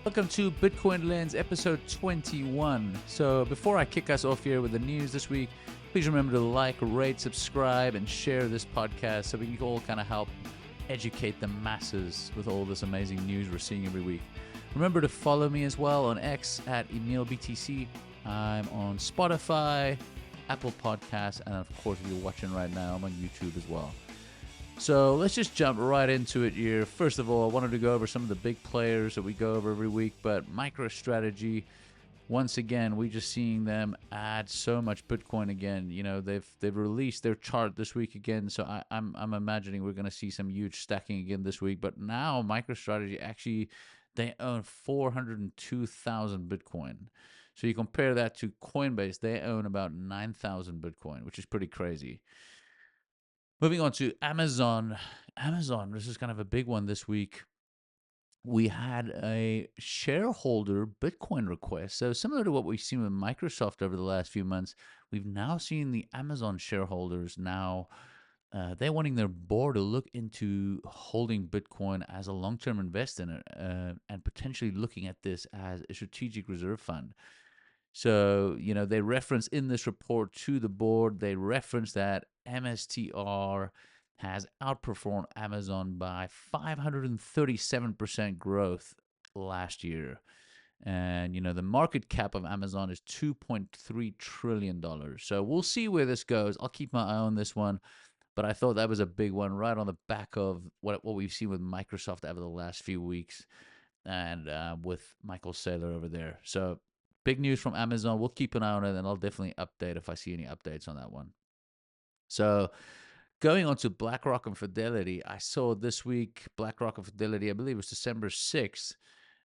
Welcome to Bitcoinlens episode 21. So before I kick us off here with the news this week, please remember to like, rate, subscribe, and share this podcast so we can all kind of help educate the masses with all this amazing news we're seeing every week. Remember to follow me as well on X at EmilBTC. I'm on Spotify, Apple Podcasts, and of course, if you're watching right now, I'm on YouTube as well. So let's just jump right into it here. First of all, I wanted to go over some of the big players that we go over every week, but MicroStrategy, once again, we're just seeing them add so much Bitcoin again. You know, they've released their chart this week again, so I'm imagining we're going to see some huge stacking again this week. But now MicroStrategy actually, they own 402,000 Bitcoin. So you compare that to Coinbase, they own about 9,000 Bitcoin, which is pretty crazy. Moving on to Amazon. Amazon, this is kind of a big one this week. We had a shareholder Bitcoin request. So similar to what we've seen with Microsoft over the last few months, we've now seen the Amazon shareholders now, they're wanting their board to look into holding Bitcoin as a long-term investment and potentially looking at this as a strategic reserve fund. So, you know, they reference in this report to the board, they reference that MSTR has outperformed Amazon by 537% growth last year. And, you know, the market cap of Amazon is $2.3 trillion. So we'll see where this goes. I'll keep my eye on this one. But I thought that was a big one right on the back of what we've seen with Microsoft over the last few weeks and with Michael Saylor over there. So big news from Amazon. We'll keep an eye on it, and I'll definitely update if I see any updates on that one. So going on to Blackrock and Fidelity, I saw this week Blackrock and Fidelity, I believe it was December 6th,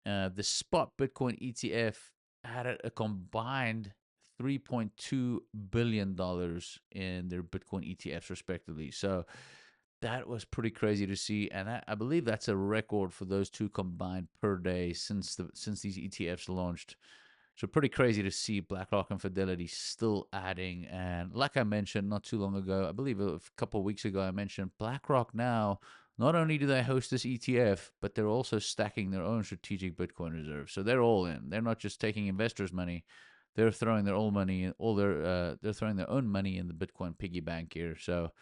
the spot Bitcoin ETF added a combined $3.2 billion in their Bitcoin ETFs, respectively. So that was pretty crazy to see, and I believe that's a record for those two combined per day since these ETFs launched. So pretty crazy to see BlackRock and Fidelity still adding. And like I mentioned not too long ago, I believe a couple of weeks ago, I mentioned BlackRock now, not only do they host this ETF, but they're also stacking their own strategic Bitcoin reserve. So they're all in. They're not just taking investors' money. They're throwing their own money, they're throwing their own money in the Bitcoin piggy bank here. So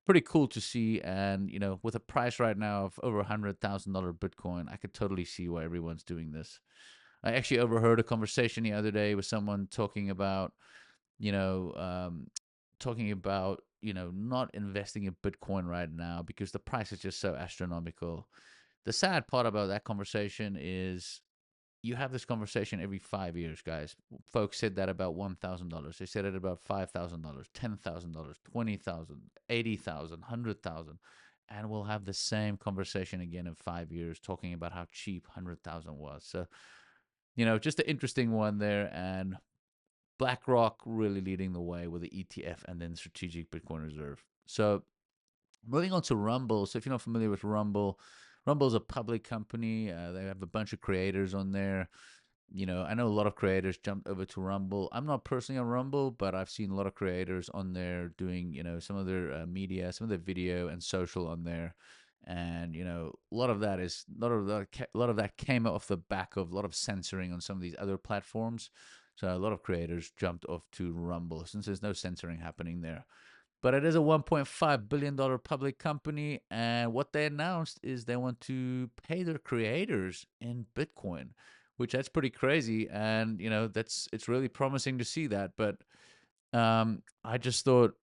pretty cool to see. And, you know, with a price right now of over $100,000 Bitcoin, I could totally see why everyone's doing this. I actually overheard a conversation the other day with someone talking about, you know, not investing in Bitcoin right now because the price is just so astronomical. The sad part about that conversation is you have this conversation every 5 years, guys. Folks said that about $1,000. They said it about $5,000, $10,000, $20,000, $80,000, $100,000. And we'll have the same conversation again in 5 years talking about how cheap 100,000 was. So, you know, just an interesting one there. And BlackRock really leading the way with the ETF and then strategic Bitcoin reserve. So moving on to Rumble. So if you're not familiar with Rumble, Rumble's a public company. They have a bunch of creators on there. You know, I know a lot of creators jumped over to Rumble. I'm not personally on Rumble, but I've seen a lot of creators on there doing, you know, some of their media, some of their video and social on there. And you know, a lot of that came off the back of a lot of censoring on some of these other platforms. So a lot of creators jumped off to Rumble since there's no censoring happening there. But it is a $1.5 billion public company, and what they announced is they want to pay their creators in Bitcoin, which that's pretty crazy. And you know, it's really promising to see that. But I just thought,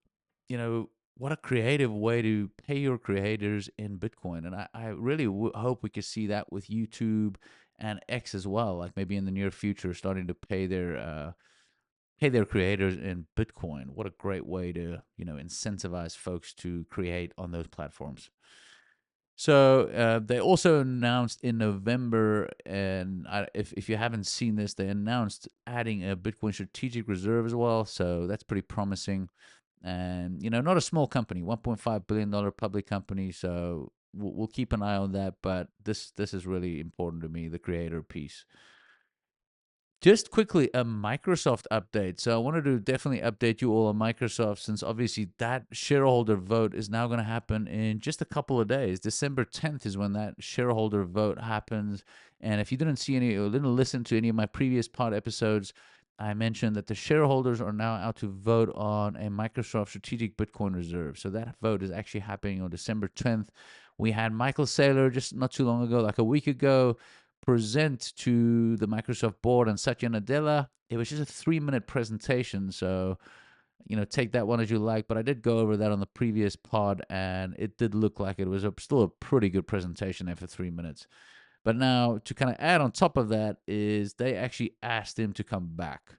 you know, what a creative way to pay your creators in Bitcoin. And I really hope we could see that with YouTube and X as well, like maybe in the near future, starting to pay their creators in Bitcoin. What a great way to, you know, incentivize folks to create on those platforms. So they also announced in November, and if you haven't seen this, they announced adding a Bitcoin strategic reserve as well. So that's pretty promising. And you know, not a small company, $1.5 billion public company. So we'll keep an eye on that. But this is really important to me, the creator piece. Just quickly, a Microsoft update. So I wanted to definitely update you all on Microsoft, since obviously that shareholder vote is now going to happen in just a couple of days. December 10th is when that shareholder vote happens. And if you didn't see any or didn't listen to any of my previous pod episodes, I mentioned that the shareholders are now out to vote on a Microsoft strategic Bitcoin reserve. So that vote is actually happening on December 10th. We had Michael Saylor just not too long ago, like a week ago, present to the Microsoft board and Satya Nadella. It was just a 3-minute presentation, so take that one as you like. But I did go over that on the previous pod, and it did look like it was still a pretty good presentation there for 3 minutes. But now to kind of add on top of that is they actually asked him to come back.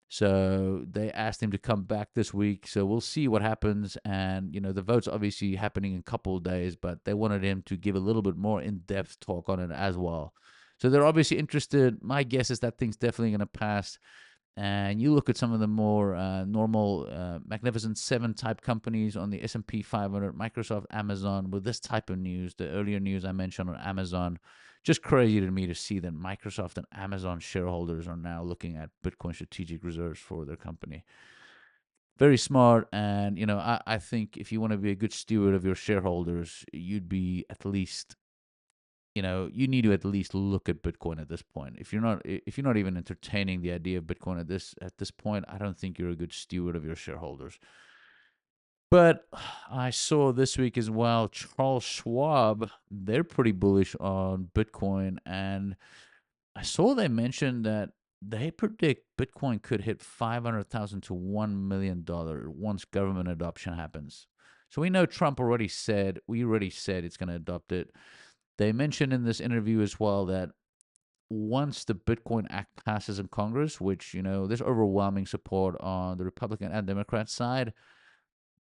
So they asked him to come back this week. So we'll see what happens. And, the vote's obviously happening in a couple of days, but they wanted him to give a little bit more in-depth talk on it as well. So they're obviously interested. My guess is that thing's definitely going to pass. And you look at some of the more normal Magnificent Seven type companies on the S&P 500, Microsoft, Amazon, with this type of news, the earlier news I mentioned on Amazon, just crazy to me to see that Microsoft and Amazon shareholders are now looking at Bitcoin strategic reserves for their company. Very smart. And, I think if you want to be a good steward of your shareholders, you'd be at least you need to at least look at Bitcoin at this point. If you're not even entertaining the idea of Bitcoin at this point, I don't think you're a good steward of your shareholders. But I saw this week as well, Charles Schwab, they're pretty bullish on Bitcoin, and I saw they mentioned that they predict Bitcoin could hit 500,000 to $1 million once government adoption happens. So we know Trump already said it's going to adopt it. They mentioned in this interview as well that once the Bitcoin Act passes in Congress, which, there's overwhelming support on the Republican and Democrat side,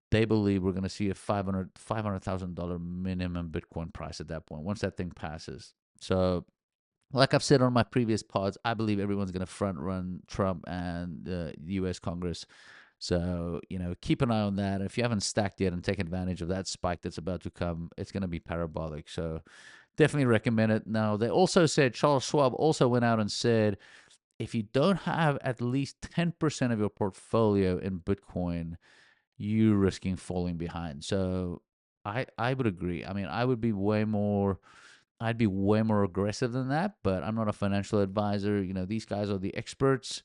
they believe we're going to see a $500,000 minimum Bitcoin price at that point, once that thing passes. So, like I've said on my previous pods, I believe everyone's going to front run Trump and the U.S. Congress. So, keep an eye on that. If you haven't stacked yet and take advantage of that spike that's about to come, it's going to be parabolic. So, definitely recommend it. Now, they also said, Charles Schwab also went out and said, if you don't have at least 10% of your portfolio in Bitcoin, you're risking falling behind. So I would agree. I mean, I'd be way more aggressive than that, but I'm not a financial advisor. These guys are the experts.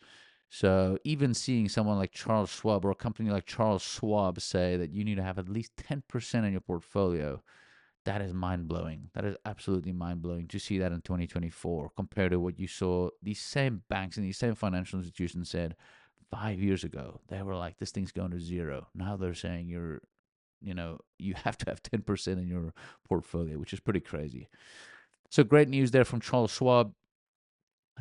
So even seeing someone like Charles Schwab or a company like Charles Schwab say that you need to have at least 10% in your portfolio, that is mind blowing. That is absolutely mind blowing to see that in 2024 compared to what you saw these same banks and these same financial institutions said 5 years ago. They were like, this thing's going to zero. Now they're saying you have to have 10% in your portfolio, which is pretty crazy. So great news there from Charles Schwab.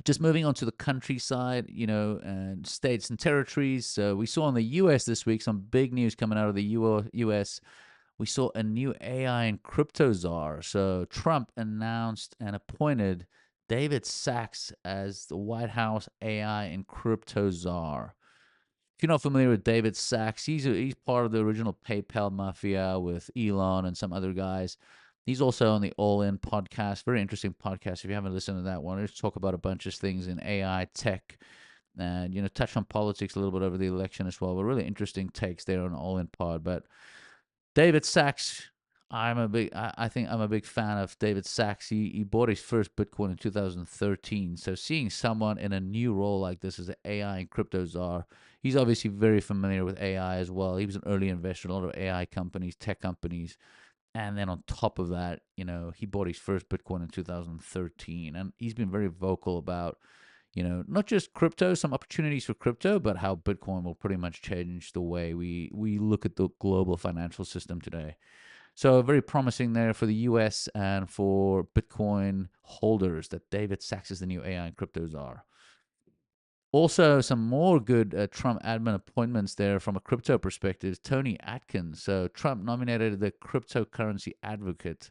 Just moving on to the countryside, and states and territories. So we saw in the U.S. this week some big news coming out of the U.S. We saw a new AI and crypto czar. So Trump announced and appointed David Sachs as the White House AI and crypto czar. If you're not familiar with David Sachs, he's part of the original PayPal mafia with Elon and some other guys. He's also on the All In podcast, very interesting podcast. If you haven't listened to that one, let's talk about a bunch of things in AI, tech, and touch on politics a little bit over the election as well. But really interesting takes there on All In Pod. But David Sachs, I think I'm a big fan of David Sachs. He bought his first Bitcoin in 2013. So seeing someone in a new role like this as an AI and crypto czar, he's obviously very familiar with AI as well. He was an early investor in a lot of AI companies, tech companies. And then on top of that, he bought his first Bitcoin in 2013. And he's been very vocal about, not just crypto, some opportunities for crypto, but how Bitcoin will pretty much change the way we look at the global financial system today. So very promising there for the US and for Bitcoin holders that David Sachs is the new AI and crypto czar. Also, some more good Trump admin appointments there from a crypto perspective. Tony Atkins. So Trump nominated the cryptocurrency advocate,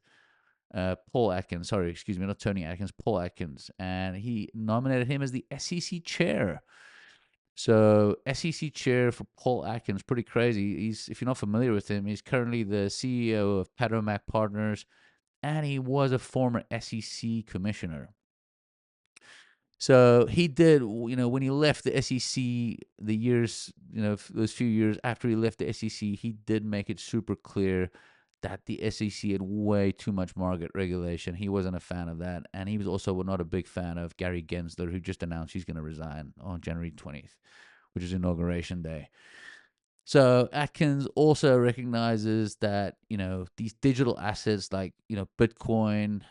Paul Atkins. Sorry, excuse me, not Tony Atkins, Paul Atkins. And he nominated him as the SEC chair. So SEC chair for Paul Atkins, pretty crazy. If you're not familiar with him, he's currently the CEO of Padomac Partners, and he was a former SEC commissioner. So he did, when he left the SEC, the years, those few years after he left the SEC, he did make it super clear that the SEC had way too much market regulation. He wasn't a fan of that. And he was also not a big fan of Gary Gensler, who just announced he's going to resign on January 20th, which is Inauguration Day. So Atkins also recognizes that, these digital assets like, Bitcoin,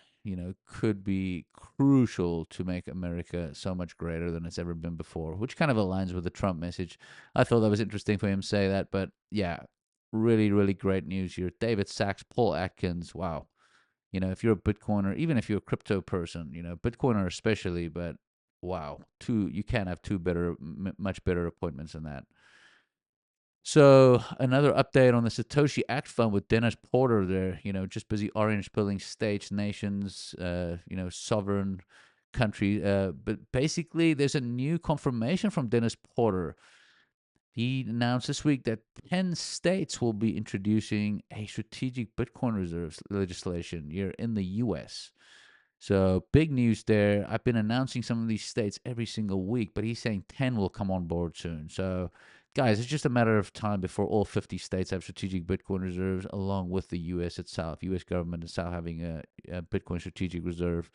could be crucial to make America so much greater than it's ever been before, which kind of aligns with the Trump message. I thought that was interesting for him to say that, but yeah, really, really great news here. David Sachs, Paul Atkins, wow. If you're a Bitcoiner, even if you're a crypto person, Bitcoiner especially, but wow, you can't have much better appointments than that. So another update on the Satoshi Act Fund with Dennis Porter there, just busy orange pilling states, nations, sovereign country. But basically, there's a new confirmation from Dennis Porter. He announced this week that 10 states will be introducing a strategic Bitcoin reserves legislation here in the U.S. So big news there. I've been announcing some of these states every single week, but he's saying 10 will come on board soon. So, guys, it's just a matter of time before all 50 states have strategic Bitcoin reserves, along with the U.S. itself. U.S. government itself having a Bitcoin strategic reserve.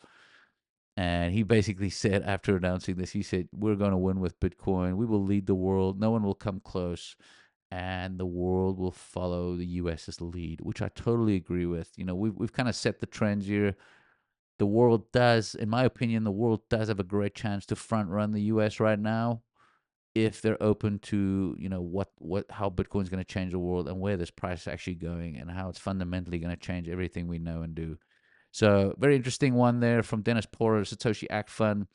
And he basically said, after announcing this, he said, we're going to win with Bitcoin. We will lead the world. No one will come close. And the world will follow the U.S.'s lead, which I totally agree with. We've kind of set the trends here. The world does, in my opinion, the world does have a great chance to front run the U.S. right now, if they're open to how Bitcoin's going to change the world and where this price is actually going and how it's fundamentally going to change everything we know and do. So very interesting one there from Dennis Porter, Satoshi Act Fund.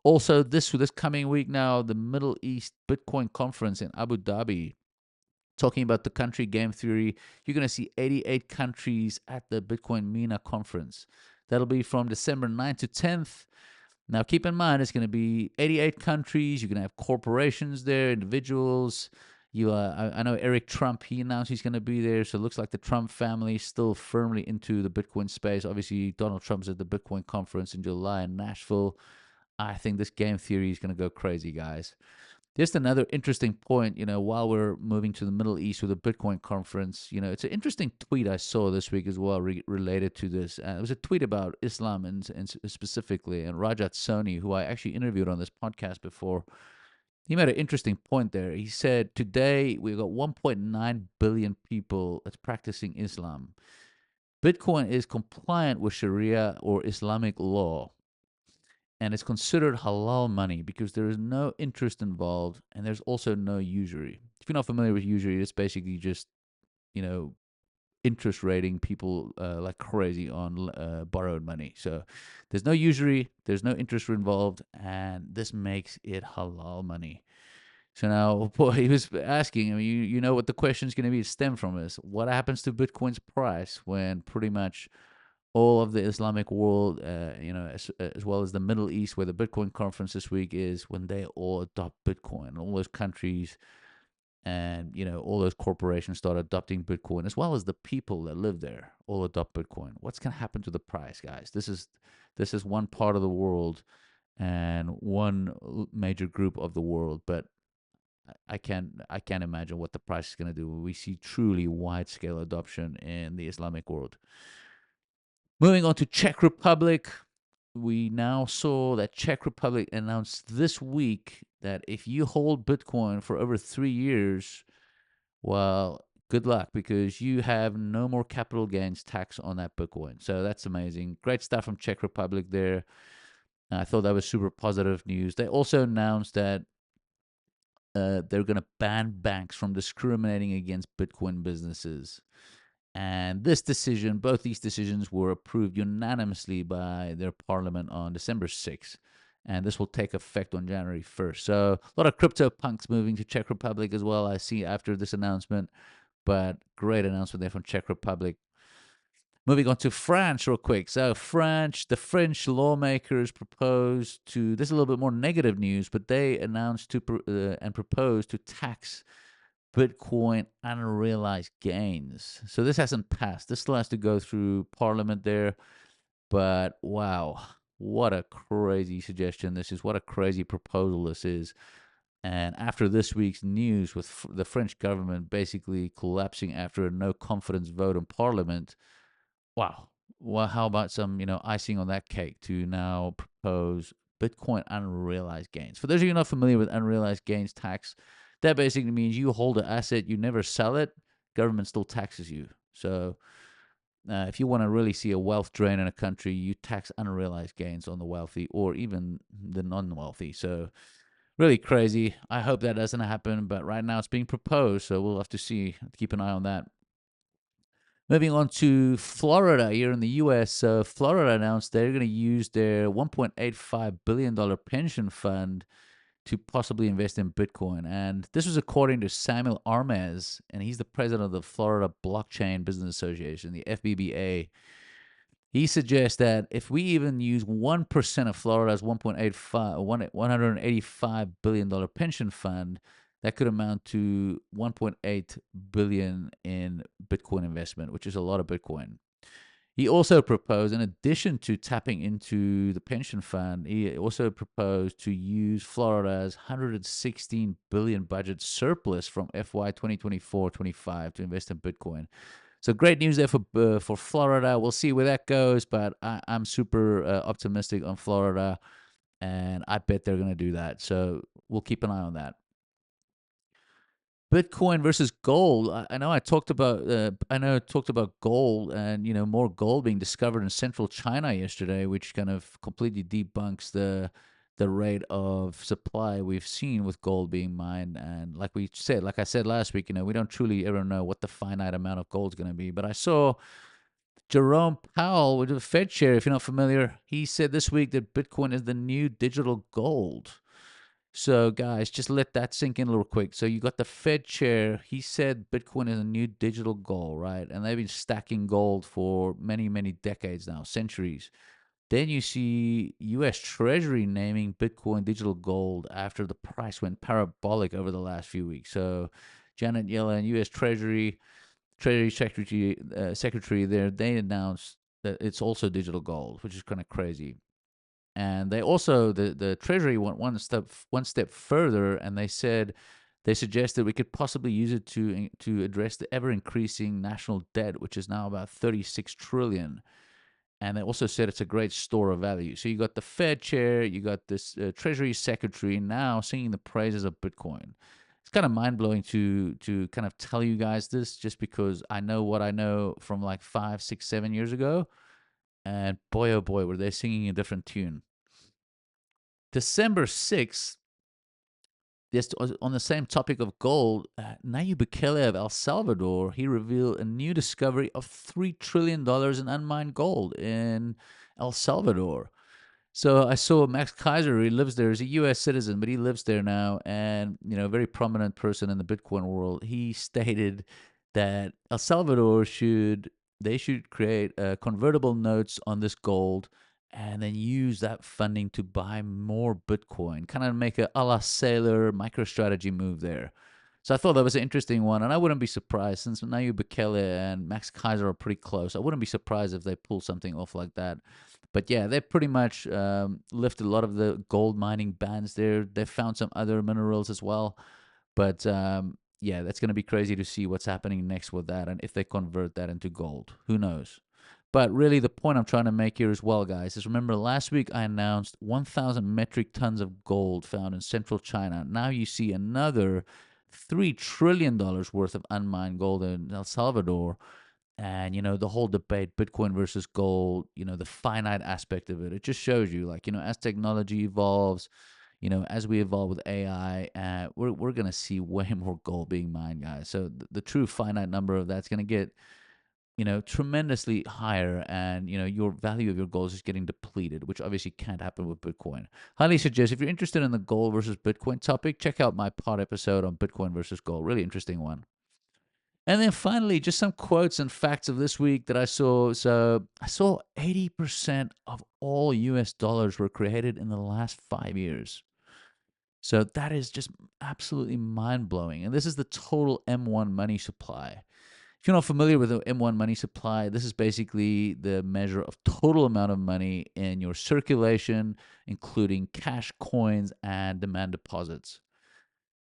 Also, this coming week now, the Middle East Bitcoin Conference in Abu Dhabi. Talking about the country game theory, you're going to see 88 countries at the Bitcoin MENA conference. That'll be from December 9th to 10th. Now, keep in mind, it's going to be 88 countries. You're going to have corporations there, individuals. I know Eric Trump, he announced he's going to be there. So it looks like the Trump family is still firmly into the Bitcoin space. Obviously, Donald Trump's at the Bitcoin conference in July in Nashville. I think this game theory is going to go crazy, guys. Just another interesting point, while we're moving to the Middle East with the Bitcoin conference, it's an interesting tweet I saw this week as well related to this. It was a tweet about Islam and specifically, and Rajat Soni, who I actually interviewed on this podcast before. He made an interesting point there. He said, today we've got 1.9 billion people that's practicing Islam. Bitcoin is compliant with Sharia or Islamic law, and it's considered halal money because there is no interest involved and there's also no usury. If you're not familiar with usury, it's basically just, interest rating people like crazy on borrowed money. So there's no usury, there's no interest involved, and this makes it halal money. So now, boy, he was asking, you know what the question is going to be stem from is, what happens to Bitcoin's price when pretty much all of the Islamic world, as well as the Middle East, where the Bitcoin conference this week is, when they all adopt Bitcoin, all those countries and all those corporations start adopting Bitcoin, as well as the people that live there all adopt Bitcoin. What's going to happen to the price, guys? This is one part of the world and one major group of the world, but I can't imagine what the price is going to do when we see truly wide scale adoption in the Islamic world. Moving on to Czech Republic, we now saw that Czech Republic announced this week that if you hold Bitcoin for over 3 years, well, good luck, because you have no more capital gains tax on that Bitcoin. So that's amazing. Great stuff from Czech Republic there. I thought that was super positive news. They also announced that they're going to ban banks from discriminating against Bitcoin businesses. And both these decisions were approved unanimously by their parliament on December 6th. And this will take effect on January 1st. So a lot of crypto punks moving to Czech Republic as well, I see, after this announcement. But great announcement there from Czech Republic. Moving on to France real quick. So the French lawmakers proposed to, this is a little bit more negative news, but they announced and proposed to tax Bitcoin unrealized gains. So this hasn't passed. This still has to go through Parliament there. But wow, what a crazy suggestion this is. What a crazy proposal this is. And after this week's news with the French government basically collapsing after a no confidence vote in parliament, wow. Well, how about some, icing on that cake to now propose Bitcoin unrealized gains? For those of you not familiar with unrealized gains tax, that basically means you hold an asset, you never sell it, government still taxes you. So if you want to really see a wealth drain in a country, you tax unrealized gains on the wealthy or even the non-wealthy. So really crazy. I hope that doesn't happen, but right now it's being proposed, so we'll have to see. Keep an eye on that. Moving on to Florida here in the U.S. Florida announced they're going to use their $1.85 billion pension fund to possibly invest in Bitcoin. And this was according to Samuel Armez, and he's the president of the Florida Blockchain Business Association, the FBBA. He suggests that if we even use 1% of Florida's $185 billion pension fund, that could amount to $1.8 billion in Bitcoin investment, which is a lot of Bitcoin. He also proposed, in addition to tapping into the pension fund, he also proposed to use Florida's $116 billion budget surplus from FY 2024-25 to invest in Bitcoin. So great news there for Florida. We'll see where that goes, but I'm super optimistic on Florida, and I bet they're going to do that. So we'll keep an eye on that. Bitcoin versus gold. I know I talked about gold and more gold being discovered in central China yesterday, which kind of completely debunks the rate of supply we've seen with gold being mined. And like I said last week, we don't truly ever know what the finite amount of gold is going to be. But I saw Jerome Powell, with the Fed chair, if you're not familiar, he said this week that Bitcoin is the new digital gold. So, guys, just let that sink in a little quick. So, you got the Fed chair. He said Bitcoin is a new digital gold, right? And they've been stacking gold for many, many decades now, centuries. Then you see U.S. Treasury naming Bitcoin digital gold after the price went parabolic over the last few weeks. So, Janet Yellen, U.S. Treasury Secretary there, they announced that it's also digital gold, which is kind of crazy. And they also the Treasury went one step further, and they suggested we could possibly use it to address the ever increasing national debt, which is now about 36 trillion. And they also said it's a great store of value. So you got the Fed chair, you got this Treasury Secretary now singing the praises of Bitcoin. It's kind of mind blowing to kind of tell you guys this, just because I know what I know from like 5, 6, 7 years ago, and boy oh boy were they singing a different tune. December 6th, just on the same topic of gold, Nayib Bukele of El Salvador, he revealed a new discovery of $3 trillion in unmined gold in El Salvador. So I saw Max Kaiser, he lives there, he's a U.S. citizen, but he lives there now, and a very prominent person in the Bitcoin world. He stated that El Salvador should create convertible notes on this gold and then use that funding to buy more Bitcoin, kind of make a la Sailor MicroStrategy move there. So I thought that was an interesting one, and I wouldn't be surprised, since Nayib Bukele and Max Kaiser are pretty close. I wouldn't be surprised if they pull something off like that. But yeah, they pretty much lifted a lot of the gold mining bans there. They found some other minerals as well. But yeah, that's going to be crazy to see what's happening next with that, and if they convert that into gold. Who knows? But really, the point I'm trying to make here as well, guys, is remember last week I announced 1,000 metric tons of gold found in central China. Now you see another $3 trillion worth of unmined gold in El Salvador. And, the whole debate, Bitcoin versus gold, the finite aspect of it, it just shows you, like, as technology evolves, as we evolve with AI, we're going to see way more gold being mined, guys. So the true finite number of that's going to get, tremendously higher, and your value of your gold is just getting depleted, which obviously can't happen with Bitcoin. Highly suggest, if you're interested in the gold versus Bitcoin topic, check out my pod episode on Bitcoin versus gold. Really interesting one. And then finally, just some quotes and facts of this week that I saw. So I saw 80% of all US dollars were created in the last 5 years. So that is just absolutely mind blowing. And this is the total M1 money supply. If you're not familiar with the M1 money supply, this is basically the measure of total amount of money in your circulation, including cash, coins, and demand deposits.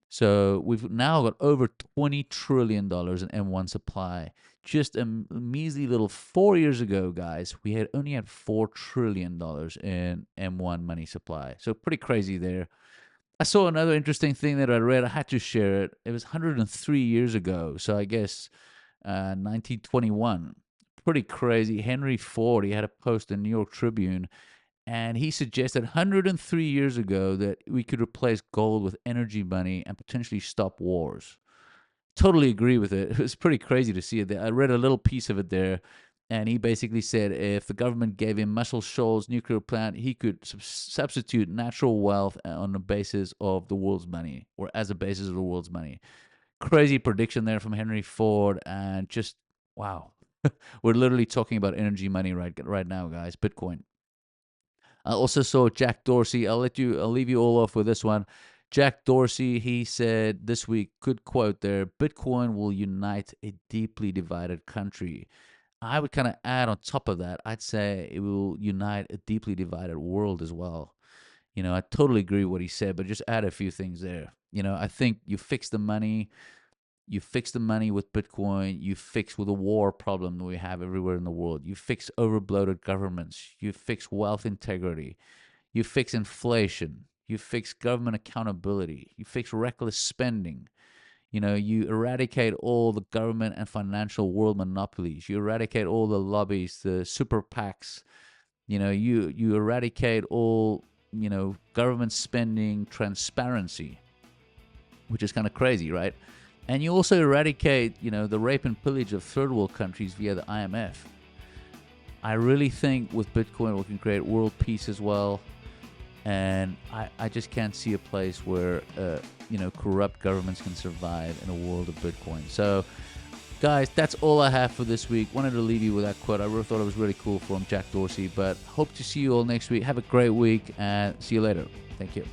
So we've now got over $20 trillion in M1 supply. Just a measly little 4 years ago, guys, we had only had $4 trillion in M1 money supply. So pretty crazy there. I saw another interesting thing that I read. I had to share it. It was 103 years ago. So I guess 1921. Pretty crazy. Henry Ford, he had a post in New York Tribune, and he suggested 103 years ago that we could replace gold with energy money and potentially stop wars. Totally agree with it. It was pretty crazy to see it there. I read a little piece of it there, and he basically said if the government gave him Muscle Shoals nuclear plant, he could substitute natural wealth on the basis of the world's money, or as a basis of the world's money. Crazy prediction there from Henry Ford, and just wow. We're literally talking about energy money right now, guys. Bitcoin. I also saw Jack Dorsey. I'll leave you all off with this one. Jack Dorsey, he said this week, good quote there, Bitcoin will unite a deeply divided country. I would kind of add on top of that, I'd say it will unite a deeply divided world as well. I totally agree with what he said, but just add a few things there. I think you fix the money with Bitcoin, you fix with the war problem that we have everywhere in the world. You fix overbloated governments, you fix wealth integrity, you fix inflation, you fix government accountability, you fix reckless spending. You eradicate all the government and financial world monopolies. You eradicate all the lobbies, the super PACs. You eradicate all, government spending transparency, which is kind of crazy, right? And you also eradicate, the rape and pillage of third world countries via the IMF. I really think with Bitcoin we can create world peace as well. And I just can't see a place where, corrupt governments can survive in a world of Bitcoin. So, guys, that's all I have for this week. Wanted to leave you with that quote. I really thought it was really cool from Jack Dorsey. But hope to see you all next week. Have a great week and see you later. Thank you.